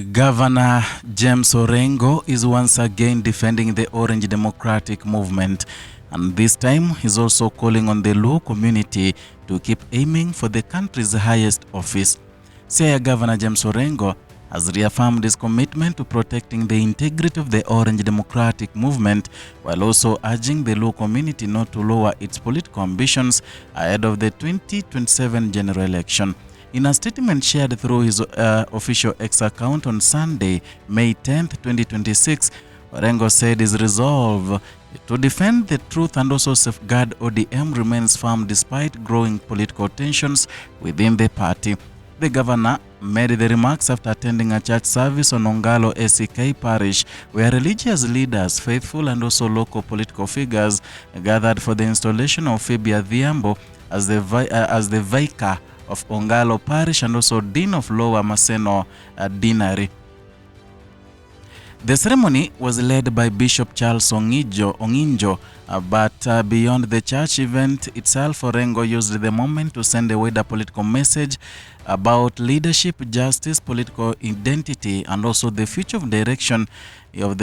Governor James Orengo is once again defending the Orange Democratic Movement, and this time he's also calling on the Luo community to keep aiming for the country's highest office. Siaya Governor James Orengo has reaffirmed his commitment to protecting the integrity of the Orange Democratic Movement, while also urging the Luo community not to lower its political ambitions ahead of the 2027 general election. In a statement shared through his official X account on Sunday, May 10, 2026, Orengo said his resolve to defend the truth and also safeguard ODM remains firm despite growing political tensions within the party. The governor made the remarks after attending a church service on Ongalo ACK parish, where religious leaders, faithful and also local political figures gathered for the installation of Phoebe Adhiambo as the vicar of Ongalo Parish and also Dean of Lower Maseno Deanery. The ceremony was led by Bishop Charles Onginjo, but beyond the church event itself, Orengo used the moment to send a wider political message about leadership, justice, political identity, and also the future direction of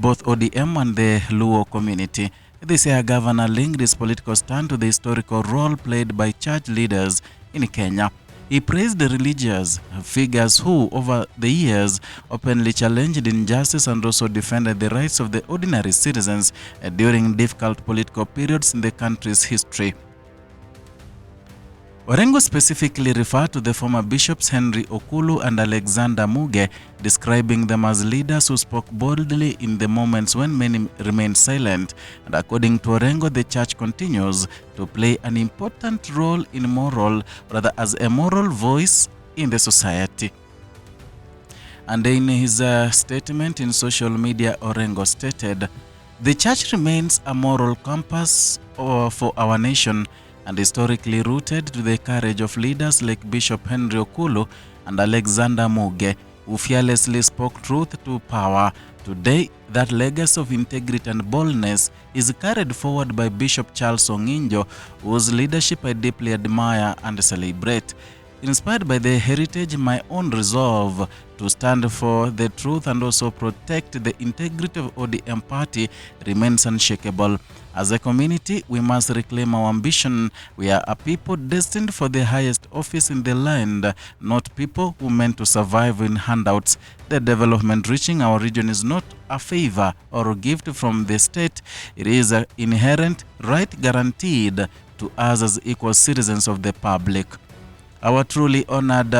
both ODM and the Luo community. This year, Governor linked his political stand to the historical role played by church leaders in Kenya. He praised the religious figures who, over the years, openly challenged injustice and also defended the rights of the ordinary citizens during difficult political periods in the country's history. Orengo specifically referred to the former bishops Henry Okulu and Alexander Muge, describing them as leaders who spoke boldly in the moments when many remained silent. And according to Orengo, the church continues to play an important role as a moral voice in the society. And in his statement in social media, Orengo stated, "The church remains a moral compass for our nation, and historically rooted to the courage of leaders like Bishop Henry Okulu and Alexander Muge, who fearlessly spoke truth to power. Today, that legacy of integrity and boldness is carried forward by Bishop Charles Onginjo, whose leadership I deeply admire and celebrate. Inspired by the heritage, my own resolve to stand for the truth and also protect the integrity of ODM party remains unshakable. As a community, we must reclaim our ambition. We are a people destined for the highest office in the land, not people who meant to survive in handouts. The development reaching our region is not a favor or a gift from the state. It is an inherent right guaranteed to us as equal citizens of the public. I was truly honored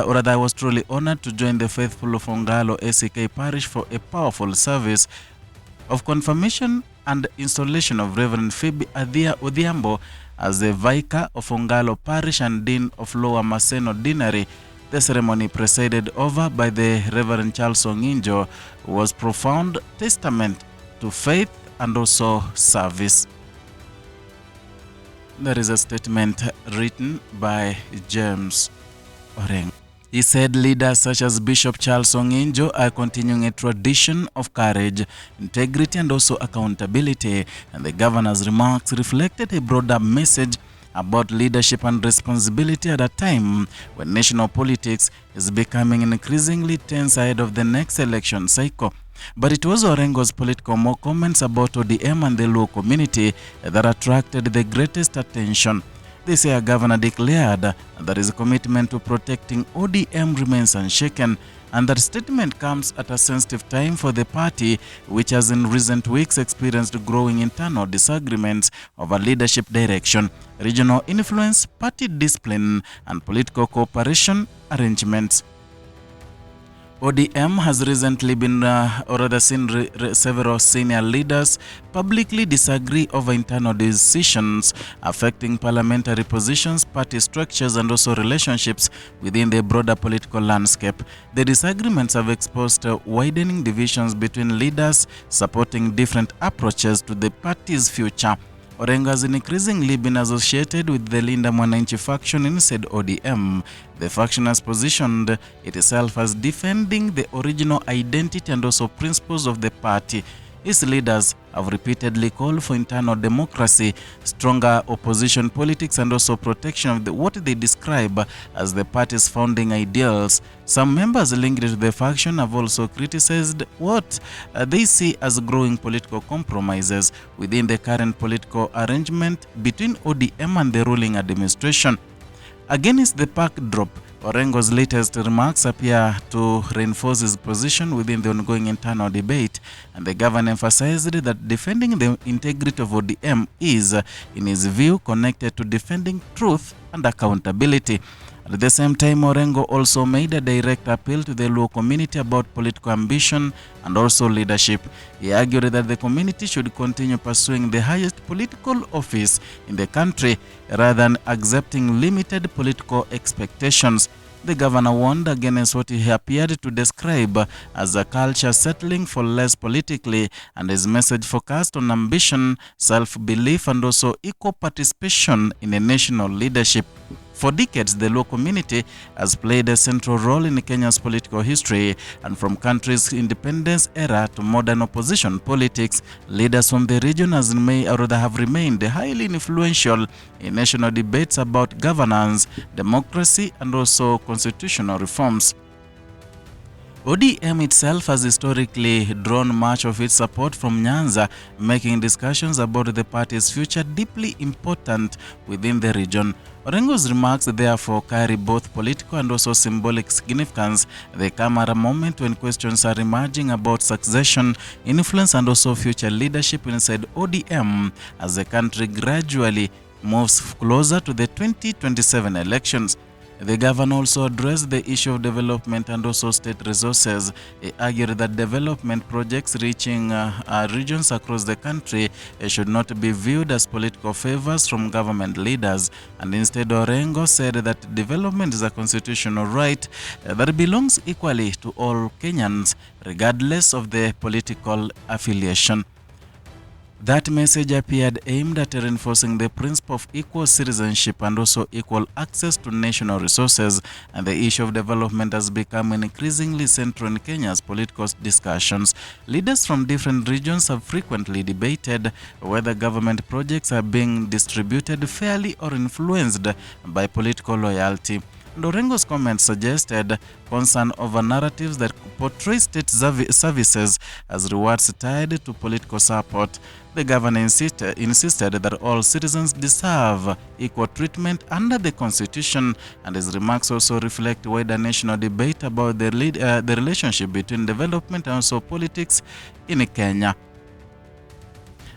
to join the faithful of Ongalo ACK Parish for a powerful service of confirmation and installation of Reverend Phoebe Adhiambo as the vicar of Ongalo Parish and Dean of Lower Maseno Deanery. The ceremony, presided over by the Reverend Charles Onginjo, was profound testament to faith and also service. There is a statement written by James Orengo. He said leaders such as Bishop Charles Onginjo are continuing a tradition of courage, integrity, and also accountability, and the governor's remarks reflected a broader message about leadership and responsibility at a time when national politics is becoming increasingly tense ahead of the next election cycle. But it was Orengo's political comments about ODM and the Luo community that attracted the greatest attention. This year, Governor declared that his commitment to protecting ODM remains unshaken, and that statement comes at a sensitive time for the party, which has in recent weeks experienced growing internal disagreements over leadership direction, regional influence, party discipline, and political cooperation arrangements. ODM has recently been seen several senior leaders publicly disagree over internal decisions affecting parliamentary positions, party structures, and also relationships within the broader political landscape. The disagreements have exposed widening divisions between leaders supporting different approaches to the party's future. Orengo has increasingly been associated with the Linda Mwananchi faction inside ODM. The faction has positioned itself as defending the original identity and also principles of the party. Its leaders have repeatedly called for internal democracy, stronger opposition politics, and also protection of what they describe as the party's founding ideals. Some members linked to the faction have also criticized what they see as growing political compromises within the current political arrangement between ODM and the ruling administration. Against the backdrop, Orengo's latest remarks appear to reinforce his position within the ongoing internal debate, and the governor emphasized that defending the integrity of ODM is, in his view, connected to defending truth and accountability. At the same time, Orengo also made a direct appeal to the Luo community about political ambition and also leadership. He argued that the community should continue pursuing the highest political office in the country rather than accepting limited political expectations. The governor warned against what he appeared to describe as a culture settling for less politically, and his message focused on ambition, self-belief, and also equal participation in a national leadership. For decades, the Luo community has played a central role in Kenya's political history, and from country's independence era to modern opposition politics, leaders from the region have remained highly influential in national debates about governance, democracy, and also constitutional reforms. ODM itself has historically drawn much of its support from Nyanza, making discussions about the party's future deeply important within the region. Orengo's remarks therefore carry both political and also symbolic significance. They come at a moment when questions are emerging about succession, influence, and also future leadership inside ODM as the country gradually moves closer to the 2027 elections. The governor also addressed the issue of development and also state resources. He argued that development projects reaching regions across the country should not be viewed as political favors from government leaders. And instead, Orengo said that development is a constitutional right that belongs equally to all Kenyans, regardless of the political affiliation. That message appeared aimed at reinforcing the principle of equal citizenship and also equal access to national resources, and the issue of development has become increasingly central in Kenya's political discussions. Leaders from different regions have frequently debated whether government projects are being distributed fairly or influenced by political loyalty. Orengo's comments suggested concern over narratives that portray state services as rewards tied to political support. The governor insisted that all citizens deserve equal treatment under the constitution, and his remarks also reflect wider national debate about the relationship between development and also politics in Kenya.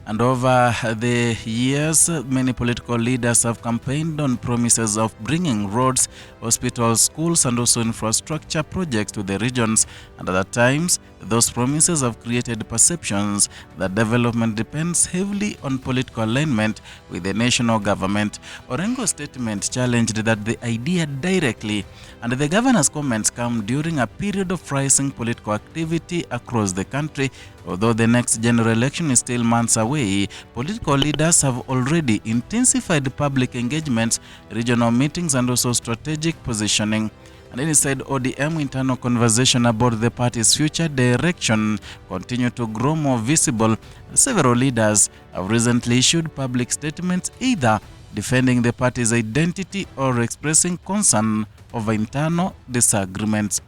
And over the years, many political leaders have campaigned on promises of bringing roads, hospitals, schools, and also infrastructure projects to the regions. And at times, those promises have created perceptions that development depends heavily on political alignment with the national government. Orengo's statement challenged that the idea directly, and the governor's comments come during a period of rising political activity across the country. Although the next general election is still months away, political leaders have already intensified public engagements, regional meetings, and also strategic positioning. And inside ODM, internal conversation about the party's future direction continue to grow more visible. Several leaders have recently issued public statements either defending the party's identity or expressing concern over internal disagreements.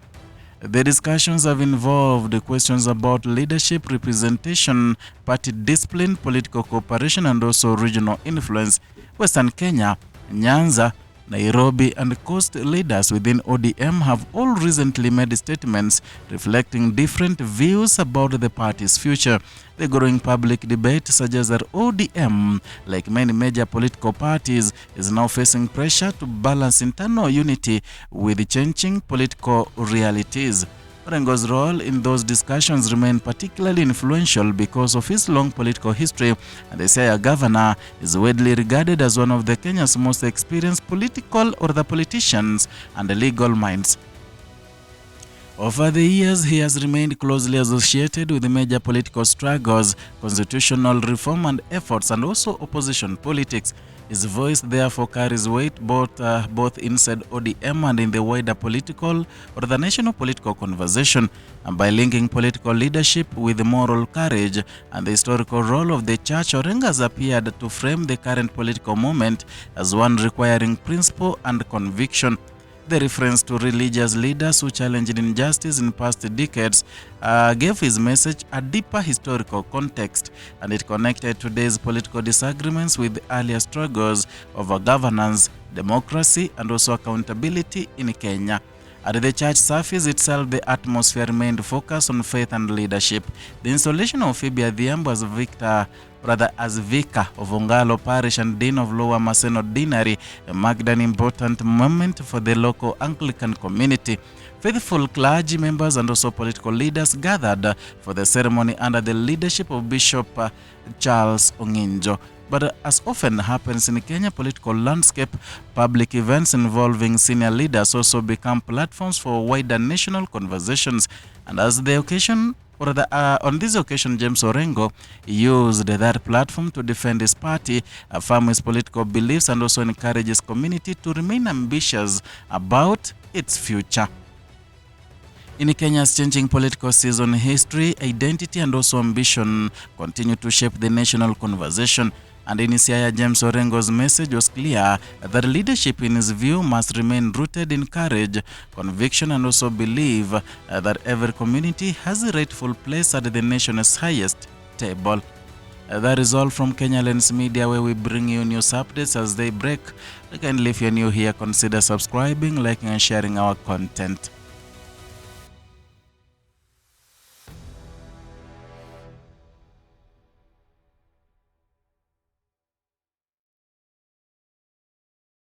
The discussions have involved questions about leadership representation, party discipline, political cooperation, and also regional influence. Western Kenya, Nyanza, Nairobi, and coast leaders within ODM have all recently made statements reflecting different views about the party's future. The growing public debate suggests that ODM, like many major political parties, is now facing pressure to balance internal unity with changing political realities. Orengo's role in those discussions remain particularly influential because of his long political history, and the Siaya governor is widely regarded as one of the Kenya's most experienced politicians and legal minds. Over the years, he has remained closely associated with the major political struggles, constitutional reform and efforts, and also opposition politics. His voice therefore carries weight both inside ODM and in the wider political or the national political conversation, and by linking political leadership with moral courage and the historical role of the church, Orengo has appeared to frame the current political moment as one requiring principle and conviction. The reference to religious leaders who challenged injustice in past decades gave his message a deeper historical context, and it connected today's political disagreements with earlier struggles over governance, democracy, and also accountability in Kenya. At the church surface itself, the atmosphere remained focused on faith and leadership. The installation of Phoebe Adhiambo as vicar of Ongalo Parish and Dean of Lower Maseno Deanery marked an important moment for the local Anglican community. Faithful clergy members and also political leaders gathered for the ceremony under the leadership of Bishop Charles Onginjo. But as often happens in Kenya political landscape, public events involving senior leaders also become platforms for wider national conversations. And as the occasion, on this occasion, James Orengo used that platform to defend his party, affirm his political beliefs, and also encourage his community to remain ambitious about its future. In Kenya's changing political season, history, identity, and also ambition continue to shape the national conversation. And in Siaya, James Orengo's message was clear that leadership, in his view, must remain rooted in courage, conviction, and also belief that every community has a rightful place at the nation's highest table. That is all from Kenya Lens Media, where we bring you news updates as they break. Kindly, if you're new here, consider subscribing, liking, and sharing our content.